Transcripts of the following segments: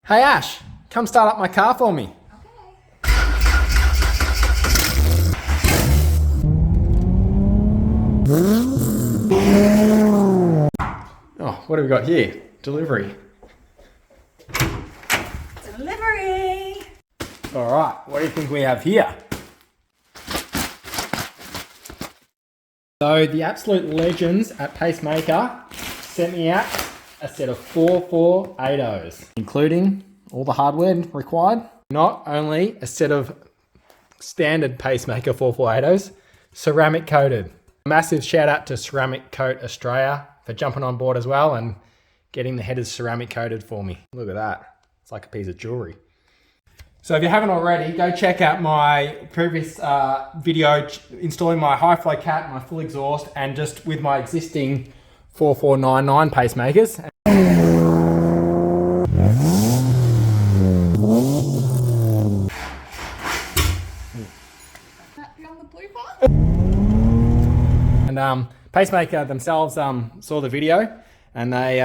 Hey Ash, come start up my car for me. Oh, what have we got here? Delivery. Delivery! All right, what do you think we have here? So the absolute legends at Pacemaker sent me out a set of 448s, including all the hardware required. Not only a set of standard Pacemaker 448s, ceramic coated. Massive shout out to Ceramic Coat Australia for jumping on board as well and getting the headers ceramic coated for me. Look at that. It's like a piece of jewelry. So if you haven't already, go check out my previous video installing my high flow cat, my full exhaust, and just with my existing 4499 pacemakers. And Pacemaker themselves saw the video and they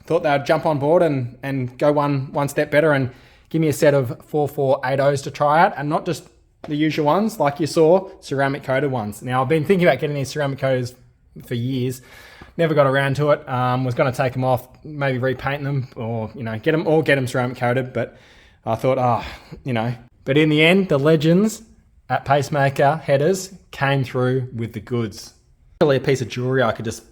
thought they would jump on board and go one step better and give me a set of 4480s to try out, and not just the usual ones like you saw, ceramic coated ones. Now I've been thinking about getting these ceramic coaters for years, never got around to it. Was going to take them off, maybe repaint them, or get them ceramic coated, but I thought, but in the end, the legends at Pacemaker headers came through with the goods. Really a piece of jewelry I could just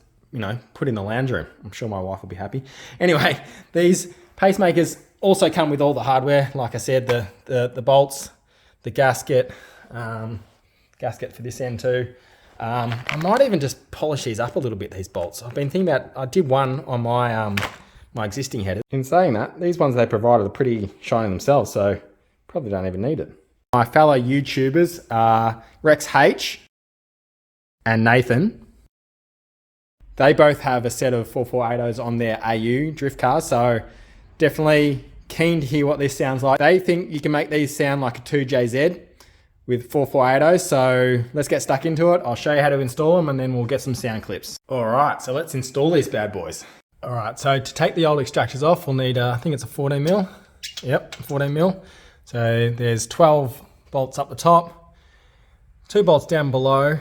put in the lounge room. I'm sure my wife will be happy. Anyway, these pacemakers also come with all the hardware. Like I said, the bolts, the gasket for this end too. I might even just polish these up a little bit, these bolts. I've been thinking about, I did one on my my existing header. In saying that, these ones they provided are pretty shiny themselves, so probably don't even need it. My fellow YouTubers, Rex H and Nathan, they both have a set of 4480s on their AU drift cars, so definitely keen to hear what this sounds like. They think you can make these sound like a 2JZ with 4480s, so let's get stuck into it. I'll show you how to install them and then we'll get some sound clips. All right, so let's install these bad boys. All right, so to take the old extractors off, we'll need, I think it's a 14 mil. Yep, 14 mil. So there's 12 bolts up the top, 2 bolts down below.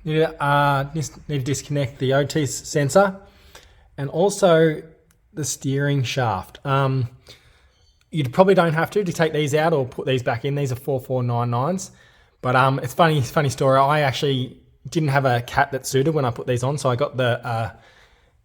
Need to disconnect the OT sensor and also the steering shaft. You probably don't have to take these out or put these back in. These are 4499s, but it's funny story. I actually didn't have a cat that suited when I put these on, so I got the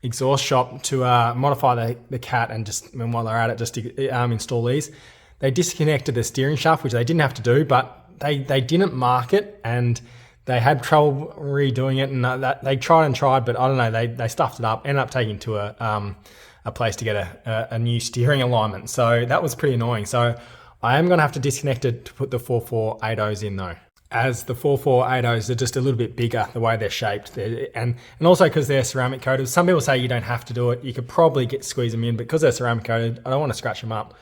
exhaust shop to modify the cat, and just while they're at it, just to install these. They disconnected the steering shaft, which they didn't have to do, but they didn't mark it, and they had trouble redoing it, and they tried, but I don't know, they stuffed it up, ended up taking it to a place to get a new steering alignment. So that was pretty annoying. So I am going to have to disconnect it to put the 4480s in though. As the 4480s are just a little bit bigger, the way they're shaped. And also because they're ceramic coated. Some people say you don't have to do it. You could probably squeeze them in, but because they're ceramic coated, I don't want to scratch them up.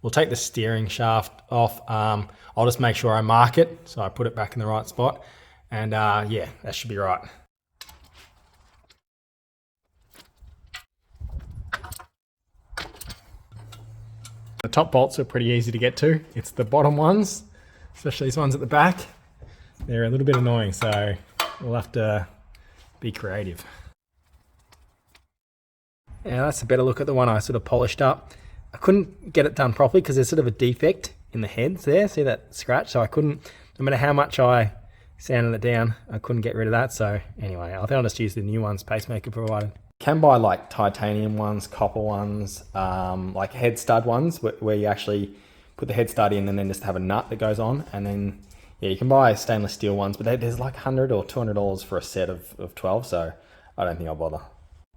We'll take the steering shaft off. I'll just make sure I mark it, so I put it back in the right spot. And yeah, that should be right. The top bolts are pretty easy to get to. It's the bottom ones, especially these ones at the back. They're a little bit annoying, so we'll have to be creative. Yeah, that's a better look at the one I sort of polished up. I couldn't get it done properly because there's sort of a defect in the heads there. See that scratch? So I couldn't, no matter how much I sanded it down, I couldn't get rid of that. So anyway, I think I'll just use the new ones Pacemaker provided. Can buy like titanium ones, copper ones, like head stud ones where you actually put the head stud in and then just have a nut that goes on. And then, yeah, you can buy stainless steel ones, but there's like $100 or $200 for a set of 12. So I don't think I'll bother.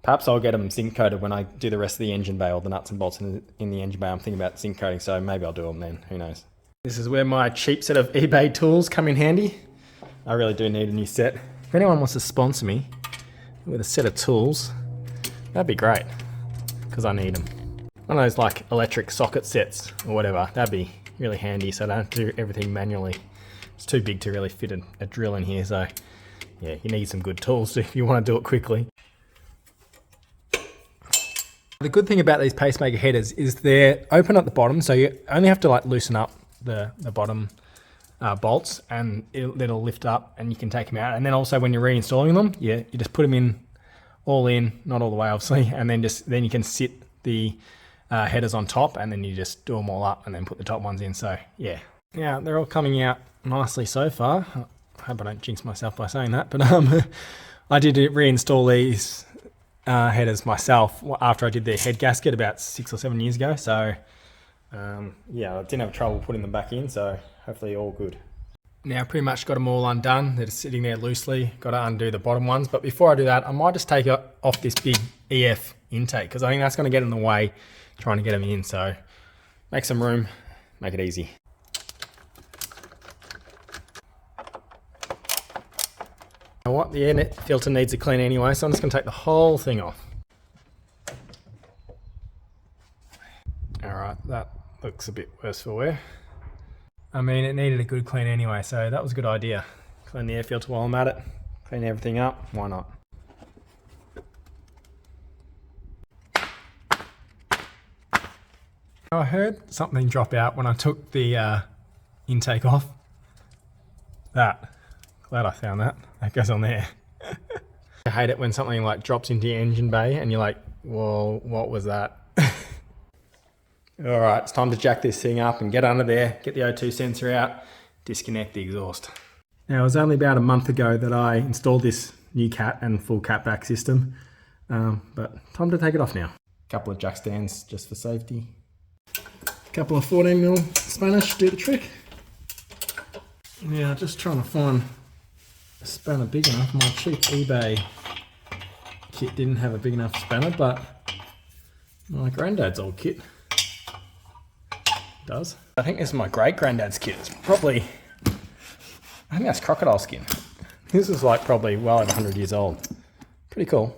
Perhaps I'll get them zinc coated when I do the rest of the engine bay, or the nuts and bolts in the engine bay. I'm thinking about zinc coating, so maybe I'll do them then. Who knows? This is where my cheap set of eBay tools come in handy. I really do need a new set. If anyone wants to sponsor me with a set of tools, that'd be great, because I need them. One of those like electric socket sets or whatever, that'd be really handy, so I don't have to do everything manually. It's too big to really fit a drill in here, so yeah, you need some good tools if you want to do it quickly. The good thing about these Pacemaker headers is they're open at the bottom, so you only have to like loosen up the bottom bolts, and it'll lift up and you can take them out. And then also when you're reinstalling them, you just put them in, not all the way obviously, and then you can sit the headers on top, and then you just do them all up and then put the top ones in. So yeah, they're all coming out nicely so far. I hope I don't jinx myself by saying that, but I did reinstall these headers myself after I did their head gasket about 6 or 7 years ago. So yeah, I didn't have trouble putting them back in, so hopefully all good. Now pretty much got them all undone. They're just sitting there loosely. Got to undo the bottom ones, but before I do that, I might just take off this big EF intake, because I think that's going to get in the way trying to get them in. So make some room, make it easy. You know what, the air filter needs a clean anyway, so I'm just going to take the whole thing off. Alright, that looks a bit worse for wear. I mean, it needed a good clean anyway, so that was a good idea. Clean the air filter while I'm at it, clean everything up, why not? I heard something drop out when I took the intake off. Glad I found that. That goes on there. I hate it when something like drops into your engine bay and you're like, whoa, what was that? All right, it's time to jack this thing up and get under there, get the O2 sensor out, disconnect the exhaust. Now, it was only about a month ago that I installed this new cat and full catback system, but time to take it off now. A couple of jack stands just for safety. A couple of 14mm Spanish do the trick. Yeah, just trying to find a spanner big enough. My cheap eBay kit didn't have a big enough spanner, but my granddad's old kit does. I think this is my great granddad's kit. It's probably, I think that's crocodile skin. This is like probably well over 100 years old. Pretty cool.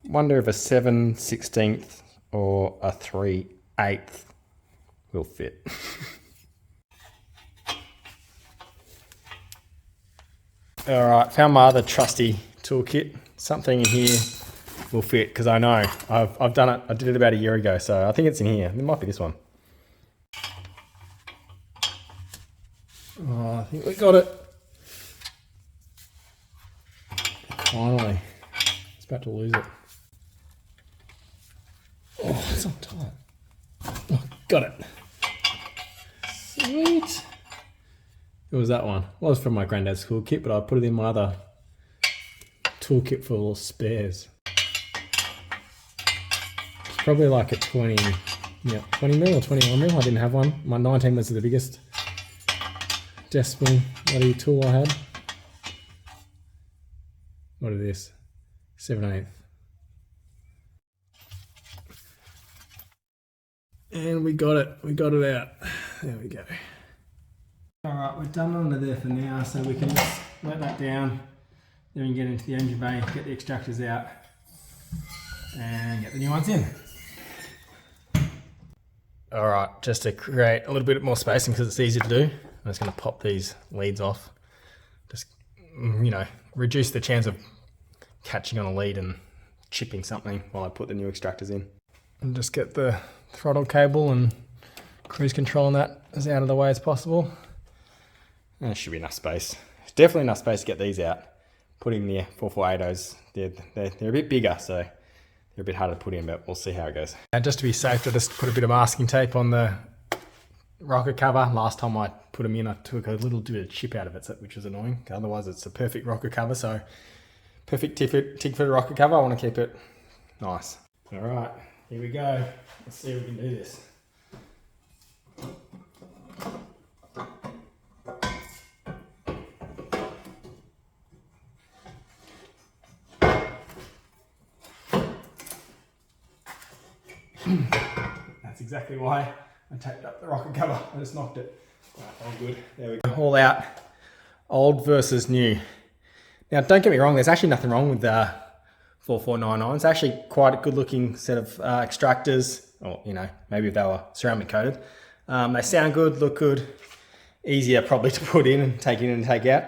Wonder if a 7/16 or a 3/8 will fit. All right, found my other trusty toolkit. Something in here will fit, because I know I've done it. I did it about a year ago, so I think it's in here. It might be this one. Oh, I think we got it. Finally. It's about to lose it. Oh, it's on tight. Oh, got it. Sweet. It was that one. Well, it was from my granddad's tool kit, but I put it in my other toolkit for little spares. It's probably like a 20 mil or 21 mil. I didn't have one. My 19 was the biggest decimal bloody tool I had. What is this? 7/8. And we got it. We got it out. There we go. Alright, we're done under there for now, so we can just let that down. Then we can get into the engine bay, get the extractors out, and get the new ones in. Alright, just to create a little bit more spacing because it's easy to do, I'm just going to pop these leads off. Just, reduce the chance of catching on a lead and chipping something while I put the new extractors in. And just get the throttle cable and cruise control on that as out of the way as possible. And there should be enough space. Definitely enough space to get these out. Putting the 448s, they're a bit bigger, so they're a bit harder to put in, but we'll see how it goes. And just to be safe, I just put a bit of masking tape on the rocker cover. Last time I put them in, I took a little bit of chip out of it, which was annoying. Otherwise, it's a perfect rocker cover, so perfect Tigford rocker cover. I want to keep it nice. All right, here we go. Let's see if we can do this. That's exactly why I taped up the rocker cover. I just knocked it. Right, all good. There we go. All out. Old versus new. Now, don't get me wrong. There's actually nothing wrong with the 4499. It's actually quite a good looking set of extractors. Or, maybe if they were ceramic coated. They sound good, look good. Easier probably to put in and take out.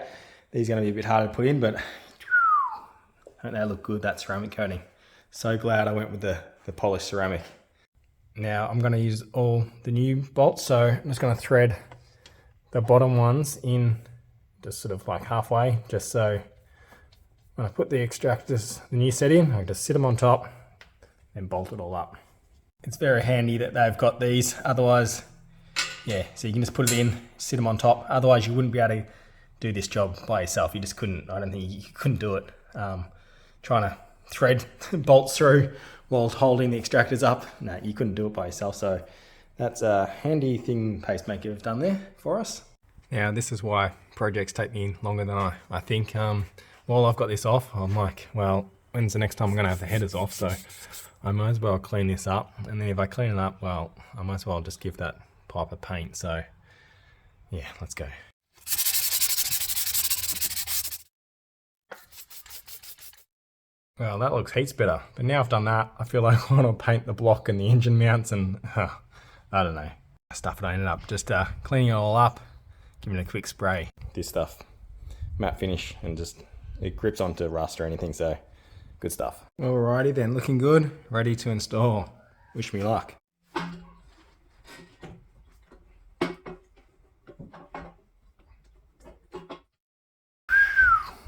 These are going to be a bit harder to put in, but don't they look good, that ceramic coating. So glad I went with the the polished ceramic. Now I'm going to use all the new bolts, so I'm just going to thread the bottom ones in just sort of like halfway, just so when I put the extractors, the new set in, I can just sit them on top and bolt it all up. It's very handy that they've got these, otherwise, yeah, so you can just put it in, sit them on top, otherwise you wouldn't be able to do this job by yourself. You just couldn't, I don't think you couldn't do it. Trying to thread bolts through while holding the extractors up, no, you couldn't do it by yourself, so that's a handy thing Pacemaker have done there for us. Now this is why projects take me longer than I think. While I've got this off, I'm like, well, when's the next time I'm going to have the headers off? So I might as well clean this up. And then if I clean it up, well, I might as well just give that pipe a paint. So yeah, let's go. Well, that looks heaps better. But now I've done that, I feel like I want to paint the block and the engine mounts and I don't know, stuff it ended up. Just cleaning it all up, giving it a quick spray. This stuff, matte finish, and just it grips onto rust or anything, so good stuff. Alrighty then, looking good, ready to install. Wish me luck.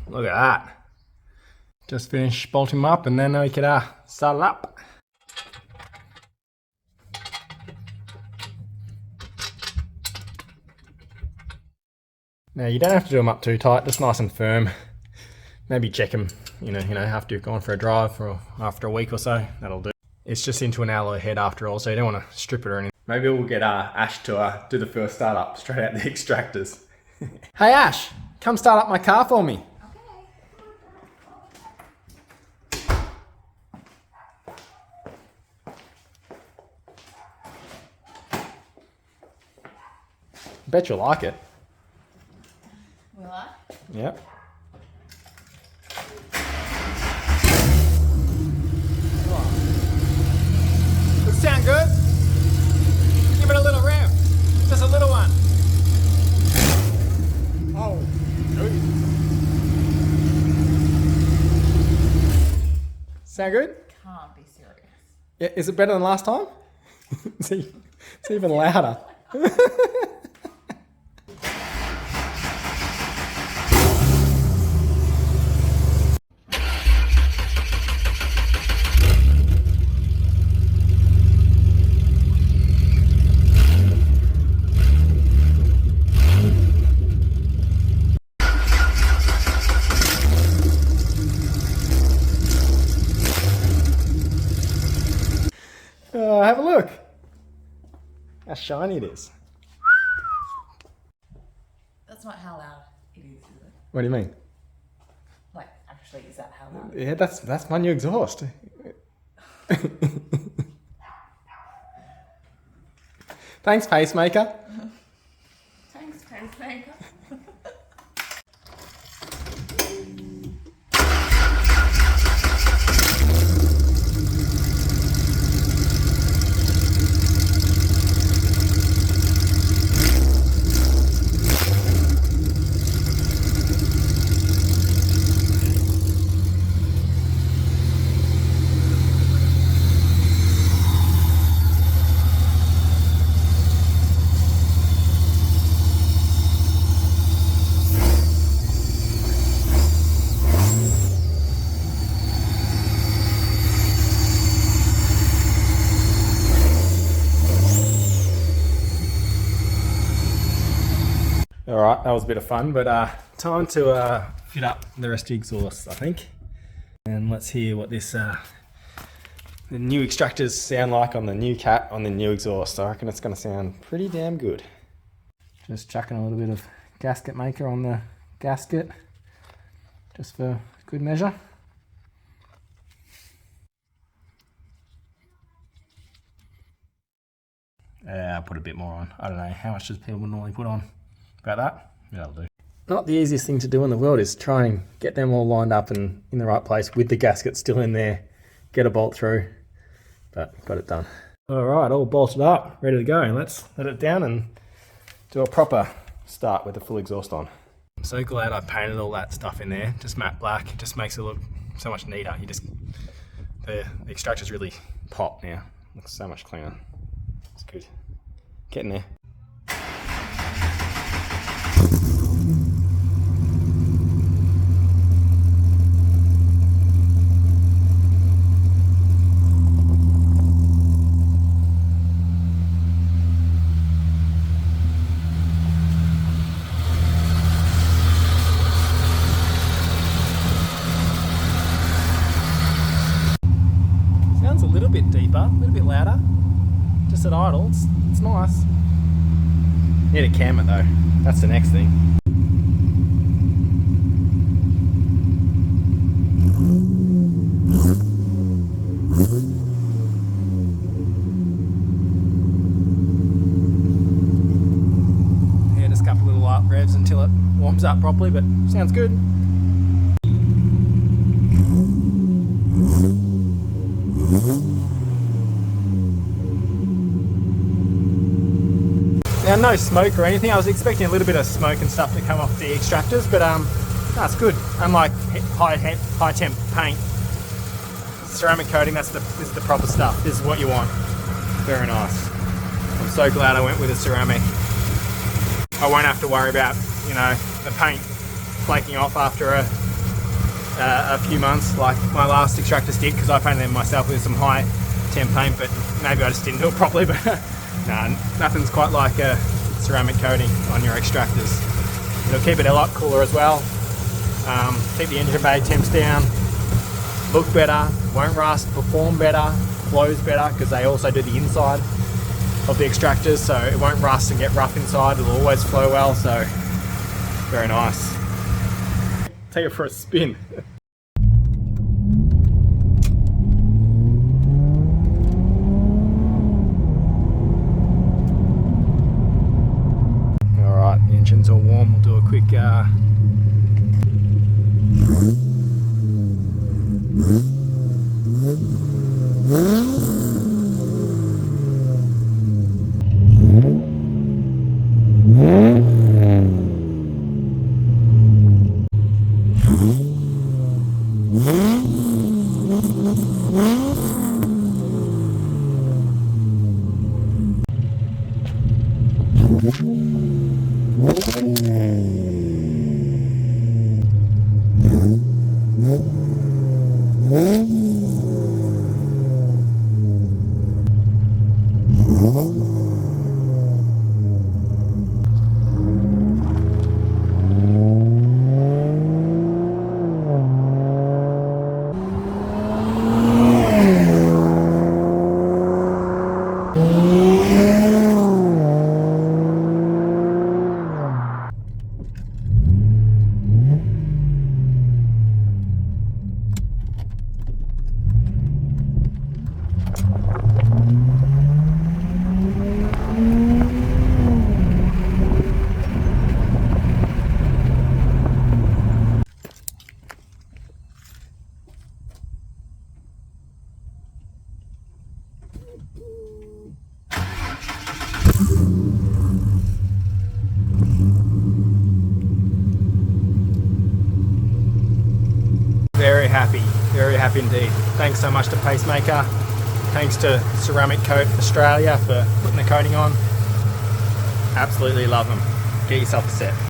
Look at that. Just finished bolting them up and then we could start it up. Now you don't have to do them up too tight, just nice and firm. Maybe check them, you know, after you've gone for a drive or after a week or so, that'll do. It's just into an alloy head after all, so you don't want to strip it or anything. Maybe we'll get Ash to do the first startup straight out the extractors. Hey Ash, come start up my car for me. Bet you'll like it. Will I? Yep. Does it sound good? Give it a little rev. Just a little one. Oh, good. Sound good? Can't be serious. Yeah, is it better than last time? It's even louder. Have a look. How shiny it is. That's not how loud it is it? What do you mean? Like, actually, is that how loud? Yeah, that's my new exhaust. Thanks, Pacemaker. Thanks, Pacemaker. Alright, that was a bit of fun, but time to fit up the rest of the exhausts, I think. And let's hear what this the new extractors sound like on the new cat on the new exhaust. I reckon it's going to sound pretty damn good. Just chucking a little bit of gasket maker on the gasket, just for good measure. I'll put a bit more on. I don't know, how much does people normally put on? About that? Yeah, that'll do. Not the easiest thing to do in the world is try and get them all lined up and in the right place with the gasket still in there, get a bolt through, but got it done. All right, all bolted up, ready to go. Let's let it down and do a proper start with the full exhaust on. I'm so glad I painted all that stuff in there, just matte black. It just makes it look so much neater. The extractors really pop now. Looks so much cleaner. It's good. Getting there. Sounds a little bit deeper, a little bit louder. Just at idle, it's nice. Need to cam it though, that's the next thing. Yeah, just a couple little light revs until it warms up properly, but sounds good. Now, no smoke or anything. I was expecting a little bit of smoke and stuff to come off the extractors, but no, it's good. Unlike high temp paint, ceramic coating, this is the proper stuff. This is what you want. Very nice. I'm so glad I went with a ceramic. I won't have to worry about, you know, the paint flaking off after a few months like my last extractors did, because I painted them myself with some high temp paint, but maybe I just didn't do it properly. But no, nothing's quite like a ceramic coating on your extractors. It'll keep it a lot cooler as well. Keep the engine bay temps down, look better, won't rust, perform better, flows better, because they also do the inside of the extractors, so it won't rust and get rough inside. It'll always flow well, so very nice. Take it for a spin. Alright, the engine's all warm. We'll do a quick very happy indeed. Thanks so much to Pacemaker. Thanks to Ceramic Coat Australia for putting the coating on. Absolutely love them. Get yourself a set.